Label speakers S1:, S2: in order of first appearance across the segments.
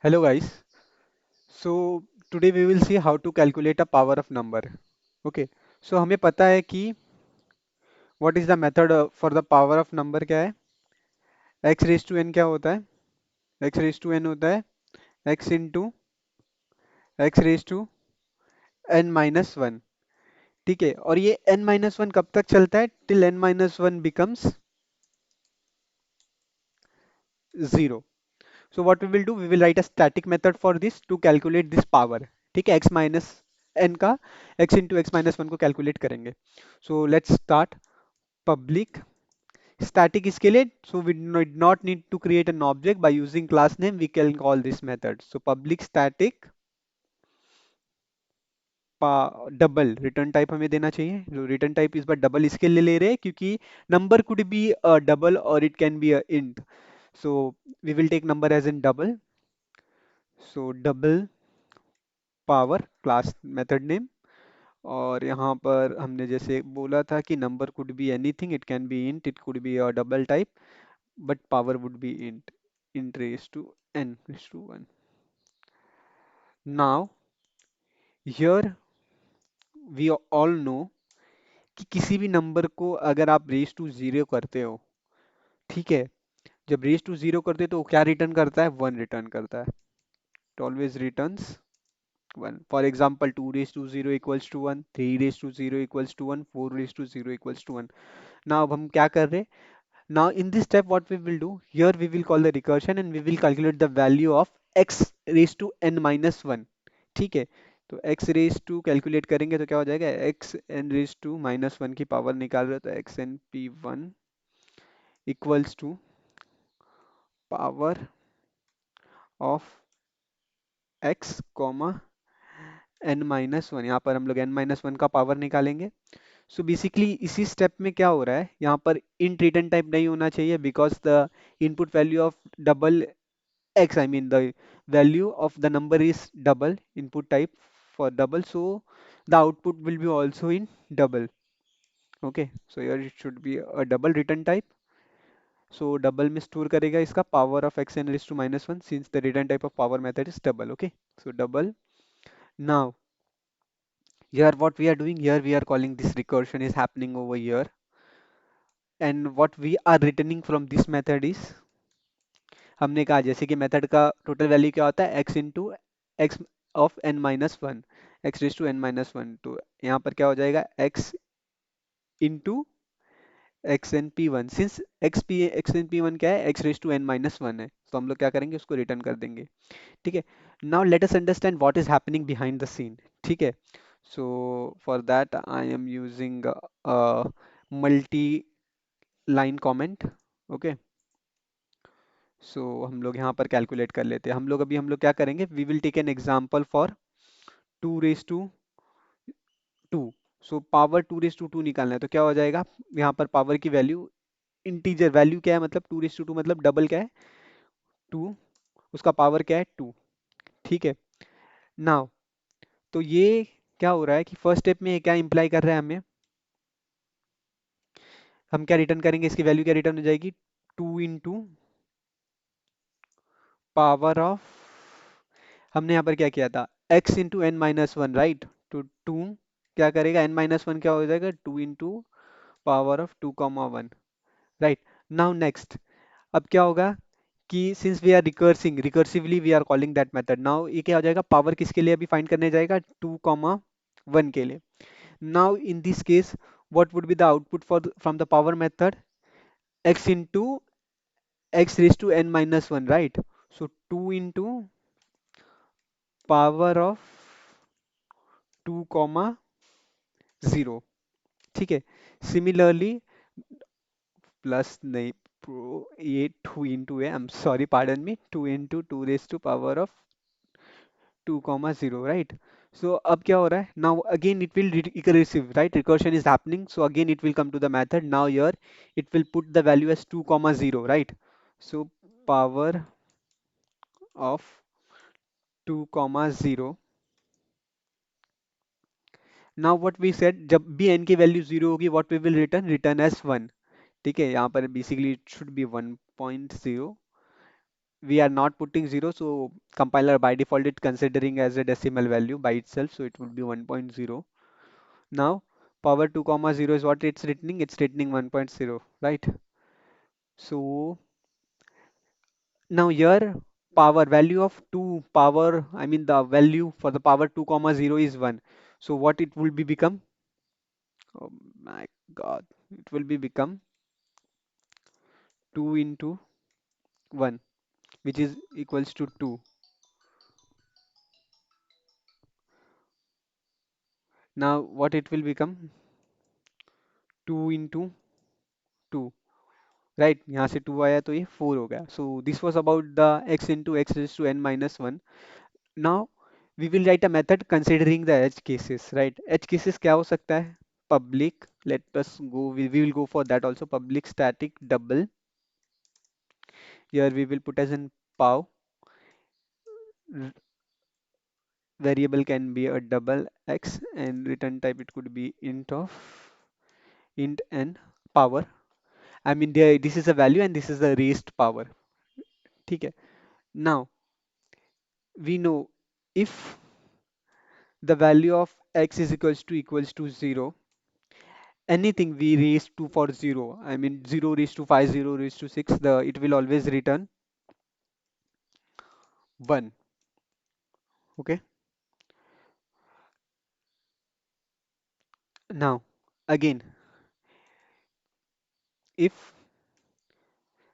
S1: Hello guys. So today we will see how to calculate a power of number. Okay. So हमें पता है कि what is the method for the power of number क्या है? X raised to n क्या होता है? X raised to n होता है x into x raised to n minus 1. ठीक है, और ये n minus 1 कब तक चलता है? Till n minus 1 becomes 0. So what we will do, we will write a static method for this to calculate this power. ठीक है, x minus n का x into x minus 1 को calculate करेंगे. So let's start. Public static इसके लिए, so we did not need to create an object. By using class name we can call this method. So public static double return type हमें देना चाहिए. जो return type इस बार double इसके लिए ले रहे हैं क्योंकि नंबर कुड बी डबल और it can be int. So we will take number as in double. So double power class method name. और यहाँ पर हमने जैसे बोला था कि number could be anything, it can be int, it could be double type, but power would be int raised to n raised to 1. Now here we all know कि किसी भी नंबर को अगर आप रेज टू जीरो करते हो, ठीक है, जब रेज टू जीरो करते हो तो वो क्या रिटर्न करता है? वन रिटर्न करता है. It always returns one. For example 2 raise to zero equals to one, 3 raise to zero equals to one, 4 raise to zero equals to one. ना अब हम क्या कर रहे हैं? Now in this step what we will do, here we will call the recursion and we will calculate the value of x raised to n minus 1. ठीक है, तो x raised to कैलकुलेट करेंगे तो क्या हो जाएगा? x n raised to minus 1 की power निकाल रहे हो तो x n p1 equals to power of x comma n minus one. यहाँ पर हम लोग n माइनस वन का पावर निकालेंगे. सो बेसिकली इसी स्टेप में क्या हो रहा है, यहाँ पर इंट रिटर्न टाइप नहीं होना चाहिए because the input value of double x, I mean the value of the number is double input type for double, so the output will be also in double. Okay, so here it should be a double return type. So double में store करेगा इसका power of x n raised to minus 1 since the return type of power method is double. Okay, so double. Now here what we are doing, here we are calling this recursion is happening over here, and what we are returning from this method is, हमने कहा जैसे कि method का total value क्या होता है? x into x of n minus one, x raise to n minus one. तो यहाँ पर क्या हो जाएगा? x into x n p one. Since x n p one क्या है? x raise to n minus one है, तो हम लोग क्या करेंगे? उसको रिटर्न कर देंगे. ठीक है. Now let us understand what is happening behind the scene. ठीक है. So for that I am using multi line comment. Okay, so हम लोग यहाँ पर कैलकुलेट कर लेते हैं. हम लोग क्या करेंगे? We will take an example for 2 raise to 2. So power 2 raise to 2 निकालना है तो क्या हो जाएगा? यहाँ पर पावर की वैल्यू इंटीजर वैल्यू क्या है, मतलब 2 रेज टू 2 मतलब डबल क्या है? 2. उसका पावर क्या है? 2. ठीक है. नाउ तो ये क्या हो रहा है कि फर्स्ट स्टेप में ये क्या इंप्लाई कर रहा है हमें? हम क्या रिटर्न करेंगे? इसकी वैल्यू क्या रिटर्न हो जाएगी? 2 इंटू पावर ऑफ, हमने यहाँ पर क्या किया था? x into n minus one, right. तो 2 क्या करेगा? n माइनस वन क्या हो जाएगा? 2 into power of 2 comma one, right. Now next, अब क्या होगा कि since we are recursing recursively we are calling that method. Now ये क्या हो जाएगा? पावर किसके लिए अभी फाइंड करने जाएगा? 2 कॉमा वन के लिए. Now in this case what would be the output for from the power method? x into x raised to n minus 1, right. So 2 into power of 2 comma 0. ठीक है. Similarly plus नहीं, ये 2 into है, I am sorry, pardon me, 2 into 2 raise to power of 2 comma 0, right. So अब क्या हो रहा है? Now again it will recursive, right. Recursion is happening, so again it will come to the method. Now here it will put the value as 2 comma 0, right. So power of 2 comma 0. Now what we said, जब भी n की value 0 होगी what we will return? Return as 1. ठीक है, यहाँ पर basically it should be 1.0. we are not putting 0, so compiler by default it considering as a decimal value by itself, so it would be 1.0. Now power 2 comma 0 is what it's returning 1.0, right? So now here power value of 2 power, I mean the value for the power 2 comma 0 is 1. So what it will be become? Oh my God, it will be become 2 into 1, which is equals to 2. Now what it will become? 2 into 2, right? यहाँ से 2 आया तो ये 4 हो गया. So this was about the x into x raised to n minus 1. Now we will write a method considering the edge cases, right? Edge cases क्या हो सकता है? Public, let us go, we will go for that also. Public static double. Here we will put as in pow. R- Variable can be a double x and return type it could be int n power. I mean there, this is a value and this is the raised power. ठीक है. Now we know if the value of x is equals to 0, anything we raise to for 0, I mean 0 raised to 5, 0 raised to 6, the it will always return 1. Okay. Now again, if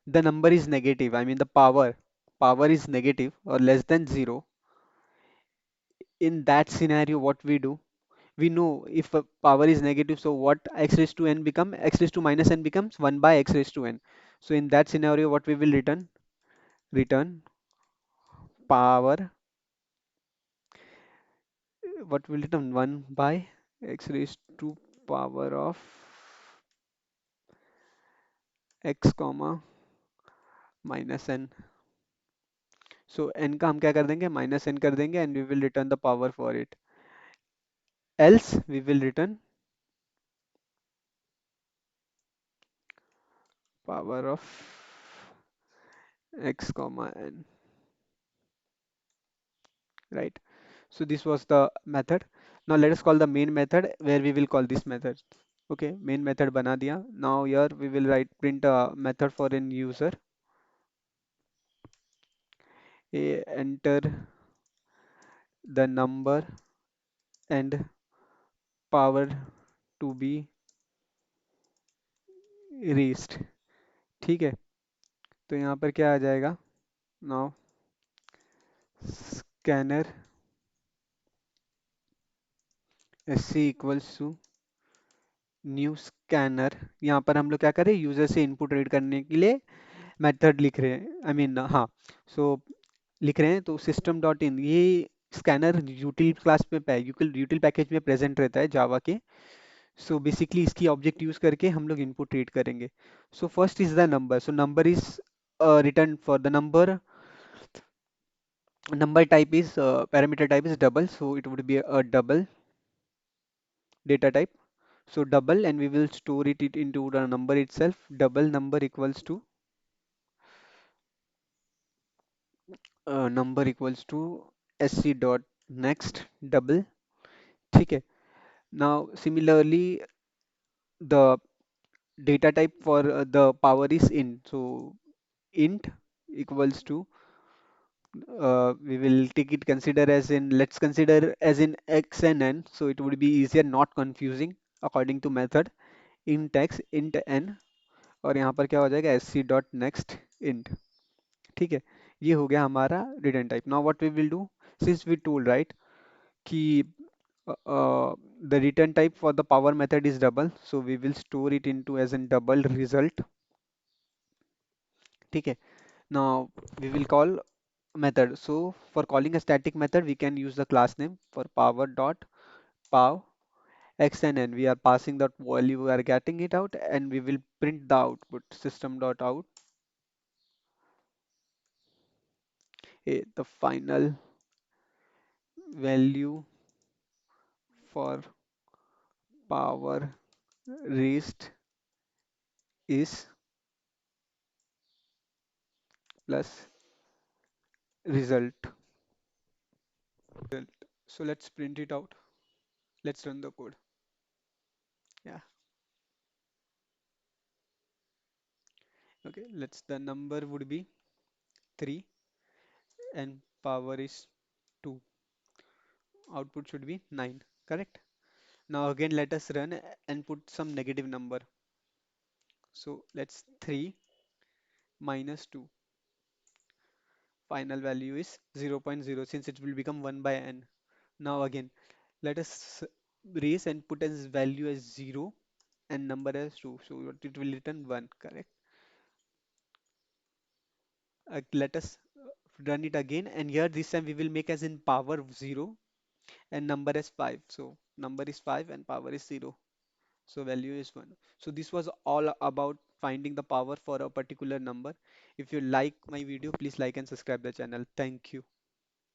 S1: the number is negative, I mean the power is negative or less than 0, in that scenario what we do, we know if a power is negative, so what x raised to n become, x raised to minus n becomes 1 by x raised to n. So in that scenario what we will return power, what will return 1 by x raised to power of x comma minus n. So n का हम क्या कर देंगे, minus n कर देंगे and we will return the power for it. Else we will return power of x comma n, right? So this was the method. Now let us call the main method where we will call this method. Okay, main method बना दिया. Now here we will write print a method for an user. Enter the number and power to be raised. ठीक है. तो यहाँ पर क्या आ जाएगा? Now scanner sc equals to new scanner. यहाँ पर हम लोग क्या करें, यूजर से इनपुट रीड करने के लिए मेथड लिख रहे हैं, आई मीन हाँ. सो लिख रहे हैं तो सिस्टम डॉट इन, ये स्कैनर यूटिल क्लास पे यूटिल पैकेज में प्रेजेंट रहता है जावा के. सो बेसिकली इसकी ऑब्जेक्ट यूज करके हम लोग इनपुट रीड करेंगे. So first is the number, so number is return for the number type is parameter type is double, so it would be a double data type. So double, and we will store it into the number itself. Double number equals to number equals to sc dot next double. ठीक है. Now similarly the data type for the power is int. So int equals to we will take it consider as in, let's consider as in x and n, so it would be easier, not confusing according to method. int x int n, और यहाँ पर क्या हो जाएगा, sc dot next int. ठीक है. ये हो गया हमारा return type. Now what we will do, since we tool right कि the return type for the power method is double, so we will store it into as in double result. ठीक है. Now we will call method. So for calling a static method we can use the class name for power dot pow x and n. We are passing that value, we are getting it out, and we will print the output system dot out, the final value for power raised is plus result. Result. So let's print it out. Let's run the code. Yeah. Okay. Let's the number would be 3 and power is 2. Output should be 9. Correct? Now again let us run and put some negative number. So let's 3 minus 2. Final value is 0 0.0 since it will become 1 by n. Now again let us raise and put as value as 0 and number as 2. So it will return 1. Correct? Let us run it again, and here this time we will make as in power 0 and number as 5. So number is 5 and power is 0. So value is 1. So this was all about finding the power for a particular number. If you like my video, please like and subscribe the channel. Thank you.